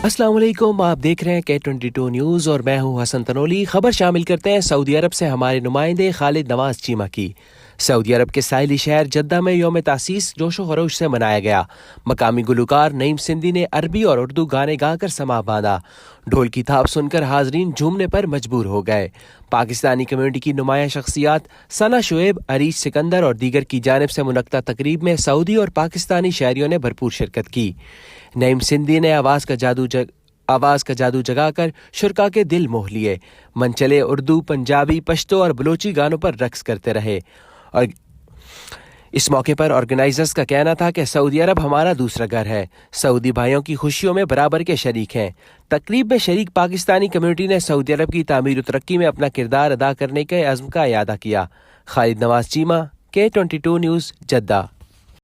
अस्सलाम वालेकुम, आप देख रहे हैं K22 न्यूज़ और मैं हूं हसन तनोली। खबर शामिल करते हैं सऊदी अरब से हमारे नुमाइंदे खालिद नवाज चीमा की। सऊदी अरब के साहिली शहर जद्दा में यौम तासीस जोशो खरोश से मनाया गया। मकामी गुलकार नईम सिंधी ने अरबी और उर्दू गाने गाकर समा बांधा। ढोल की थाप सुनकर हाजरीन झूमने पर मजबूर हो गए। पाकिस्तानी कम्युनिटी की नुमाया शख्सियात सना शुएब, अरीज सिकंदर और दीगर की जानिब से मुनक्ता तकरीब में सऊदी और पाकिस्तानी शहरियों ने भरपूर शिरकत की। नईम सिंधी ने आवाज़ का जादू जगाकर शुरका के दिल मोह लिए। मनचले उर्दू, पंजाबी, पश्तो और बलोची गानों पर रक्स करते रहे। और इस मौके पर ऑर्गेनाइजर्स का कहना था कि सऊदी अरब हमारा दूसरा घर है। सऊदी भाइयों की खुशियों में बराबर के शरीक हैं। तकरीब में शरीक पाकिस्तानी कम्युनिटी ने सऊदी अरब की तामीर व तरक्की में अपना किरदार अदा करने के अज़्म का इयादा किया। Khalid Nawaz Cheema, K22 news, Jeddah.